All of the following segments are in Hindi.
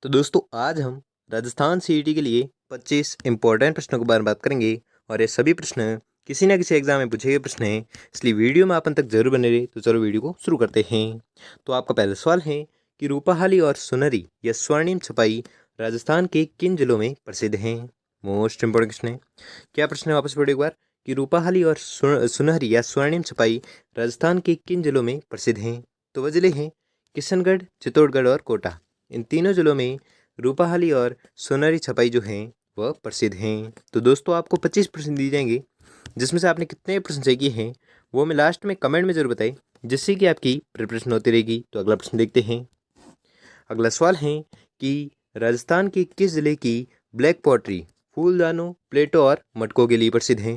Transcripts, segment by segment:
तो दोस्तों आज हम राजस्थान सीईटी के लिए 25 इंपॉर्टेंट प्रश्नों के बारे में बात करेंगे। और ये सभी प्रश्न किसी ना किसी एग्जाम में पूछे गए प्रश्न हैं, इसलिए वीडियो में आप अंत तक जरूर बने रहे। तो चलो वीडियो को शुरू करते हैं। तो आपका पहला सवाल है कि रूपाहाली और सुनहरी या स्वर्णिम छपाई राजस्थान के किन जिलों में प्रसिद्ध हैं। मोस्ट इंपॉर्टेंट क्वेश्चन है। क्या प्रश्न है, वापस पढ़ो एक बार कि रूपाहाली और सुनहरी या स्वर्णिम छपाई राजस्थान के किन जिलों में प्रसिद्ध हैं। तो वह जिले हैं किशनगढ़, चित्तौड़गढ़ और कोटा। इन तीनों जिलों में रूपाहाली और सोनारी छपाई जो हैं वह प्रसिद्ध हैं। तो दोस्तों आपको 25 प्रश्न दिए जाएंगे, जिसमें से आपने कितने प्रश्न सही किए हैं वो मैं लास्ट में कमेंट में जरूर बताएं, जिससे कि आपकी प्रिपरेशन होती रहेगी। तो अगला प्रश्न देखते हैं। अगला सवाल है कि राजस्थान के किस जिले की ब्लैक पॉटरी फूलदानों, प्लेटों और मटकों के लिए प्रसिद्ध है।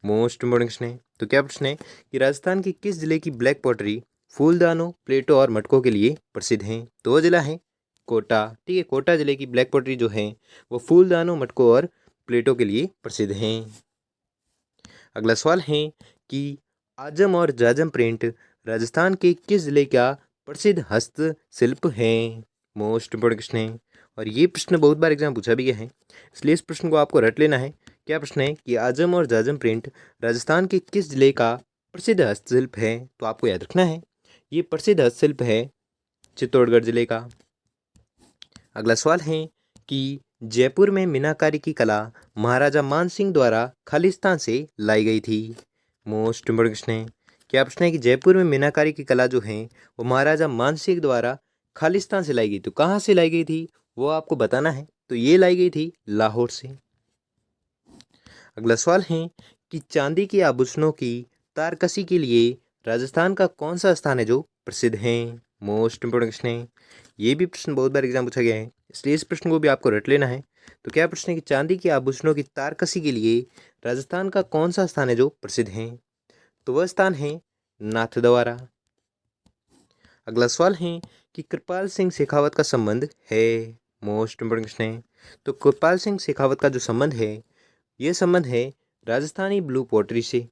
मोस्ट इम्पोर्टेंट क्वेश्चन है। तो क्या प्रश्न है कि राजस्थान के किस जिले की ब्लैक पॉटरी फूलदानों, प्लेटों और मटकों के लिए प्रसिद्ध है। तो वह जिला है कोटा। ठीक है, कोटा जिले की ब्लैक पॉटरी जो है वो फूलदानों, मटकों और प्लेटों के लिए प्रसिद्ध हैं। अगला सवाल है कि आजम और जाजम प्रिंट राजस्थान के किस जिले का प्रसिद्ध हस्तशिल्प है। मोस्ट इम्पोर्टेंट क्वेश्चन है और ये प्रश्न बहुत बार एग्जाम पूछा भी गया है, इसलिए इस प्रश्न को आपको रट लेना है। क्या प्रश्न है कि आजम और जाजम प्रिंट राजस्थान के किस जिले का प्रसिद्ध हस्तशिल्प है। तो आपको याद रखना है ये प्रसिद्ध हस्तशिल्प है चित्तौड़गढ़ जिले का। अगला सवाल है कि जयपुर में मीनाकारी की कला महाराजा मानसिंह द्वारा खालिस्तान से लाई गई थी। मोस्ट इम्पोर्टेंट क्वेश्चन है। क्या प्रश्न है कि जयपुर में मीनाकारी की कला जो है वो महाराजा मानसिंह द्वारा खालिस्तान से लाई गई। तो कहाँ से लाई गई थी वो आपको बताना है। तो ये लाई गई थी लाहौर से। अगला सवाल है कि चांदी के आभूषणों की तारकसी के लिए राजस्थान का कौन सा स्थान है जो प्रसिद्ध है। मोस्ट इम्पोर्टेंट क्वेश्चन है। ये भी प्रश्न बहुत बार एग्जाम पूछा गया है, इसलिए इस प्रश्न को भी आपको रट लेना है। तो क्या प्रश्न है कि चांदी के आभूषणों की तारकसी के लिए राजस्थान का कौन सा स्थान है जो प्रसिद्ध है। तो वह स्थान है नाथद्वारा। अगला सवाल है कि कृपाल सिंह शेखावत का संबंध है। मोस्ट इम्पोर्टेंट क्वेश्चन है। तो कृपाल सिंह शेखावत का जो संबंध है ये संबंध है राजस्थानी ब्लू पॉटरी से।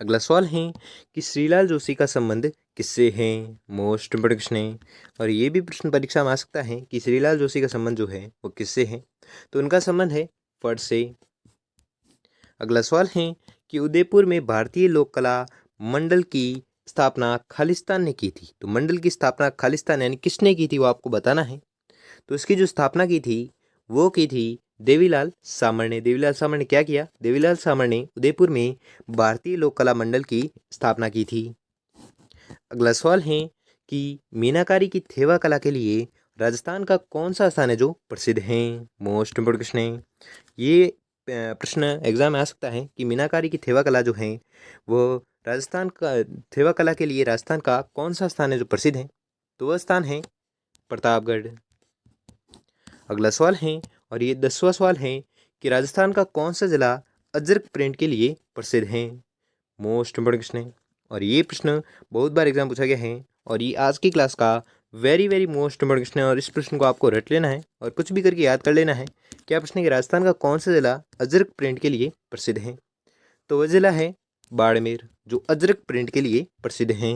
अगला सवाल है कि श्रीलाल जोशी का संबंध किससे है। मोस्ट इम्पोर्टेंट क्वेश्चन है और ये भी प्रश्न परीक्षा में आ सकता है कि श्रीलाल जोशी का संबंध जो है वो किससे है। तो उनका संबंध है फट से। अगला सवाल है कि उदयपुर में भारतीय लोक कला मंडल की स्थापना खालिस्तान ने की थी। तो मंडल की स्थापना खालिस्तान यानी किसने की थी वो आपको बताना है। तो इसकी जो स्थापना की थी वो की थी देवीलाल सामर ने। देवीलाल सामर ने क्या किया? देवीलाल सामर ने उदयपुर में भारतीय लोक कला मंडल की स्थापना की थी। अगला सवाल है कि मीनाकारी की थेवा कला के लिए राजस्थान का कौन सा स्थान है जो प्रसिद्ध है। मोस्ट इम्पोर्टेंट क्वेश्चन है। ये प्रश्न एग्जाम में आ सकता है कि मीनाकारी की थेवा कला जो है वो राजस्थान का थेवा कला के लिए राजस्थान का कौन सा स्थान है जो प्रसिद्ध है। तो वह स्थान है प्रतापगढ़। अगला सवाल है और ये 10वां सवाल है कि राजस्थान का कौन सा जिला अजरक प्रिंट के लिए प्रसिद्ध है। मोस्ट इम्पोर्टेंट क्वेश्चन है और ये प्रश्न बहुत बार एग्जाम पूछा गया है और ये आज की क्लास का very very most important question है। और इस प्रश्न को आपको रट लेना है और कुछ भी करके याद कर लेना है। क्या प्रश्न है कि राजस्थान का कौन सा जिला अजरक प्रिंट के लिए प्रसिद्ध है। तो वह जिला है बाड़मेर, जो अजरक प्रिंट के लिए प्रसिद्ध है।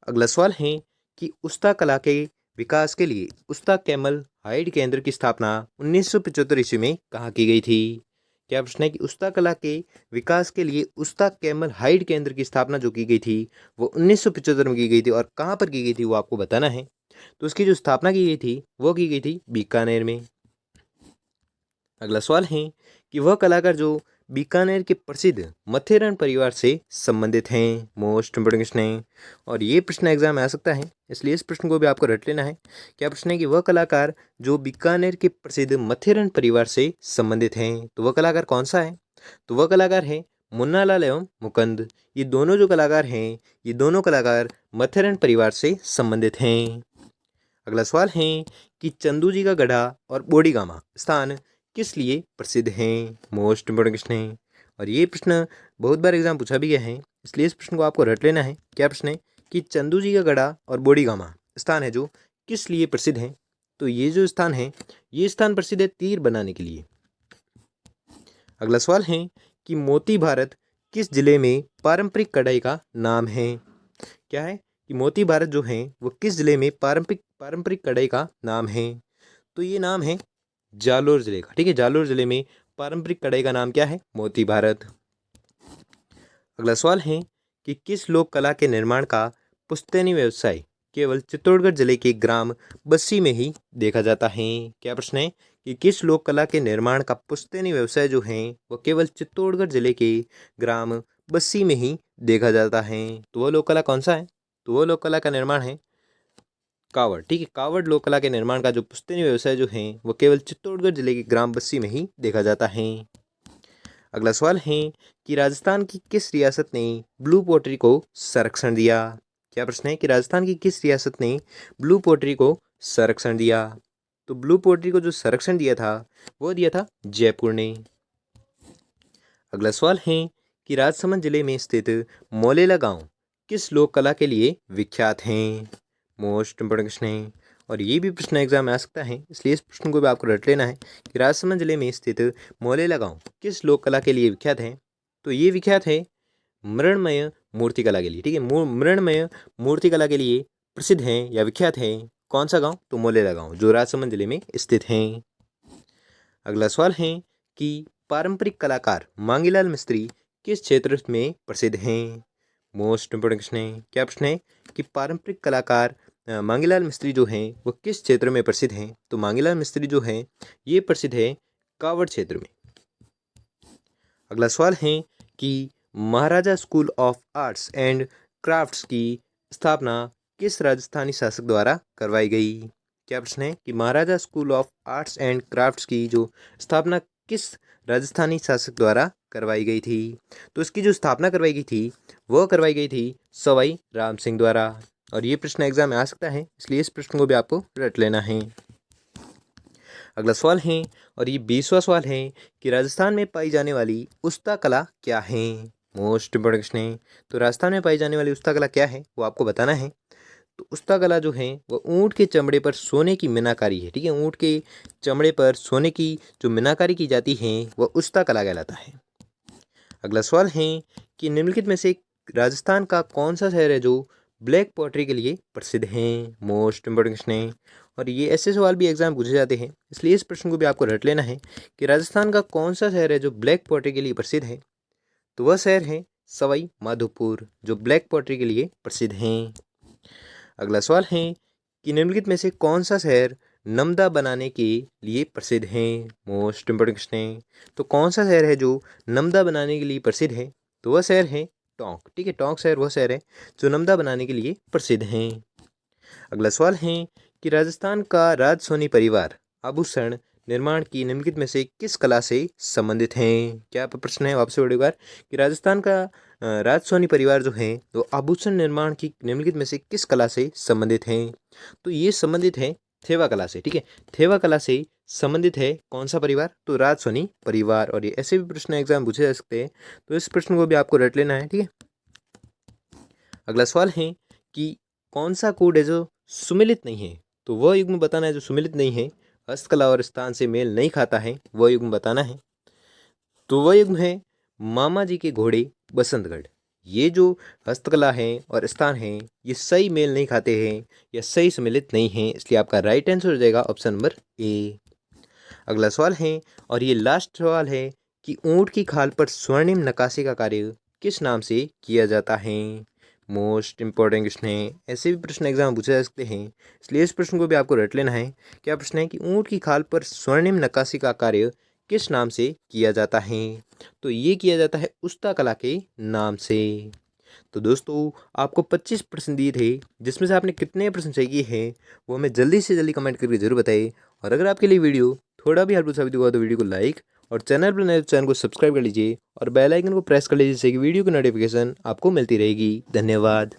अगला सवाल है कि उस्ता कला के विकास के लिए उस्ता कैमल हाइड केंद्र की स्थापना 1975 ईस्वी में कहाँ की गई थी। क्या प्रश्न है कि उस्ता कला के विकास के लिए उस्ता कैमल हाइड केंद्र की स्थापना जो की गई थी वो 1975 में की गई थी और कहाँ पर की गई थी वो आपको बताना है। तो उसकी जो स्थापना की गई थी वो की गई थी बीकानेर में। अगला सवाल है कि वह कलाकार जो बीकानेर के प्रसिद्ध मथेरन परिवार से संबंधित हैं। मोस्ट इम्पोर्टेंट क्वेश्चन है और ये प्रश्न एग्जाम में आ सकता है, इसलिए इस प्रश्न को भी आपको रट लेना है। क्या प्रश्न है कि वह कलाकार जो बीकानेर के प्रसिद्ध मथेरन परिवार से संबंधित हैं। तो वह कलाकार कौन सा है? तो वह कलाकार है मुन्नालाल एवं मुकुंद। ये दोनों जो कलाकार हैं ये दोनों कलाकार मथेरन परिवार से संबंधित हैं। अगला सवाल है कि चंदू जी का गढ़ा और बोडीगामा स्थान किस लिए प्रसिद्ध हैं। मोस्ट इम्पोर्टेंट क्वेश्चन है और ये प्रश्न बहुत बार एग्जाम पूछा भी गया है, इसलिए इस प्रश्न को आपको रट लेना है। क्या प्रश्न है कि चंदू जी का गढ़ा और बोडीगामा स्थान है जो किस लिए प्रसिद्ध हैं। तो ये जो स्थान है ये स्थान प्रसिद्ध है तीर बनाने के लिए। अगला सवाल है कि मोती भारत किस जिले में पारंपरिक कढ़ाई का नाम है। क्या है कि मोती भारत जो है वो किस जिले में पारंपरिक कढ़ाई का नाम है। तो ये नाम है जालोर जिले का। ठीक है, जालोर जिले में पारंपरिक कढ़ाई का नाम क्या है? मोती भारत। अगला सवाल है कि किस लोक कला के निर्माण का पुश्तैनी व्यवसाय केवल चित्तौड़गढ़ जिले के ग्राम बस्सी में ही देखा जाता है? क्या प्रश्न है कि किस लोक कला के निर्माण का पुश्तैनी व्यवसाय जो है वो केवल चित्तौड़गढ़ जिले के ग्राम बस्सी में ही देखा जाता है? तो वह लोक कला कौन सा है? तो वह लोक कला का निर्माण है कावड़। ठीक है, कावड़ लोक कला के निर्माण का जो पुश्तैनी व्यवसाय जो है वो केवल चित्तौड़गढ़ जिले के ग्राम बस्सी में ही देखा जाता है। अगला सवाल है कि राजस्थान की किस रियासत ने ब्लू पोट्री को संरक्षण दिया? क्या प्रश्न है कि राजस्थान की किस रियासत ने ब्लू पोट्री को संरक्षण दिया? तो ब्लू पोट्री को जो संरक्षण दिया था वो दिया था जयपुर ने। अगला सवाल है कि राजसमंद जिले में स्थित मोलेला गांव किस लोक कला के लिए विख्यात हैं? मोस्ट इंपोर्टेंट क्वेश्चन है और ये भी प्रश्न एग्जाम में आ सकता है, इसलिए इस प्रश्न को भी आपको रट लेना है कि राजसमंद जिले में स्थित मोलेला गांव किस लोक कला के लिए विख्यात है? तो ये विख्यात है मृणमय मूर्तिकला के लिए। ठीक है, मृणमय मूर्तिकला के लिए प्रसिद्ध है या विख्यात है कौन सा गांव? तो मोलेला गांव जो राजसमंद जिले में स्थित है। अगला सवाल है कि पारंपरिक कलाकार मांगीलाल मिस्त्री किस क्षेत्र में प्रसिद्ध हैं? मोस्ट इंपोर्टेंट क्वेश्चन है। क्या प्रश्न है कि पारंपरिक कलाकार मांगीलाल मिस्त्री जो हैं वो किस क्षेत्र में प्रसिद्ध हैं? तो मांगीलाल मिस्त्री जो हैं ये प्रसिद्ध है कावड़ क्षेत्र में। अगला सवाल है कि Maharaja school of arts and crafts की स्थापना किस राजस्थानी शासक द्वारा करवाई गई? क्या प्रश्न है कि Maharaja school of arts and crafts की जो स्थापना किस राजस्थानी शासक द्वारा करवाई गई थी? तो इसकी जो स्थापना करवाई गई थी वह करवाई गई थी सवाई राम सिंह द्वारा। और ये प्रश्न एग्जाम में आ सकता है, इसलिए इस प्रश्न को भी आपको रट लेना है। अगला सवाल है और ये 20वां सवाल है कि राजस्थान में पाई जाने वाली उस्ता कला क्या है? मोस्ट इंपोर्टेंट क्वेश्चन है। तो राजस्थान में पाई जाने वाली उस्ता कला क्या है वो आपको बताना है। तो उस्ता कला जो है वो ऊँट के चमड़े पर सोने की मीनाकारी है। ठीक है, ऊँट के चमड़े पर सोने की जो मीनाकारी की जाती है वह उस्ता कला कहलाता है। अगला सवाल है कि निम्नलिखित में से राजस्थान का कौन सा शहर है जो ब्लैक पॉटरी के लिए प्रसिद्ध है? मोस्ट इंपोर्टेंट क्वेश्चन है और ये ऐसे सवाल भी एग्जाम पूछे जाते हैं, इसलिए इस प्रश्न को भी आपको रट लेना है कि राजस्थान का कौन सा शहर है जो ब्लैक पॉटरी के लिए प्रसिद्ध है? तो वह शहर है सवाई माधोपुर जो ब्लैक पॉटरी के लिए प्रसिद्ध हैं। अगला सवाल है कि निम्नलिखित में से कौन सा शहर नमदा बनाने के लिए प्रसिद्ध है? मोस्ट इंपोर्टेंट क्वेश्चन है। तो कौन सा शहर है जो नमदा बनाने के लिए प्रसिद्ध है? तो वह शहर है टोंक। ठीक है, टोंक शहर वह शहर है जो नमदा बनाने के लिए प्रसिद्ध हैं। अगला सवाल है कि राजस्थान का राजसोनी परिवार आभूषण निर्माण की निम्नलिखित में से किस कला से संबंधित हैं? क्या प्रश्न है आपसे बड़ी बार कि राजस्थान का राजसोनी परिवार जो है वो आभूषण निर्माण की निम्नलिखित में से किस कला से संबंधित हैं? तो ये संबंधित है थेवा कला से। ठीक है, थेवा कला से संबंधित है कौन सा परिवार? तो राजसोनी परिवार। और ये ऐसे भी प्रश्न एग्जाम पूछे जा सकते हैं, तो इस प्रश्न को भी आपको रट लेना है। ठीक है, अगला सवाल है कि कौन सा कोड है जो सुमिलित नहीं है? तो वह युग्म बताना है जो सुमिलित नहीं है, हस्तकला और स्थान से मेल नहीं खाता है, वह युग्म बताना है। तो वह युग्म है मामा जी के घोड़े बसंतगढ़। ये जो हस्तकला है और स्थान है ये सही मेल नहीं खाते हैं या सही सम्मिलित नहीं हैं, इसलिए आपका राइट आंसर हो जाएगा ऑप्शन नंबर ए। अगला सवाल है और ये लास्ट सवाल है कि ऊँट की खाल पर स्वर्णिम नक्काशी का कार्य किस नाम से किया जाता है? मोस्ट इंपॉर्टेंट क्वेश्चन है, ऐसे भी प्रश्न एग्जाम में पूछे जा सकते हैं, इसलिए इस प्रश्न को भी आपको रट लेना है। क्या प्रश्न है कि ऊँट की खाल पर स्वर्णिम नक्काशी का कार्य किस नाम से किया जाता है? तो ये किया जाता है उस्ता कला के नाम से। तो दोस्तों आपको 25 प्रश्न दिए थे, जिसमें से आपने कितने प्रश्न सही किए हैं वो हमें जल्दी से जल्दी कमेंट करके जरूर बताइए। और अगर आपके लिए वीडियो थोड़ा भी हेल्पफुल साबित हुआ तो वीडियो को लाइक और चैनल पर नए चैनल को सब्सक्राइब कर लीजिए और बेल आइकन को प्रेस कर लीजिए जिससे कि वीडियो की नोटिफिकेशन आपको मिलती रहेगी। धन्यवाद।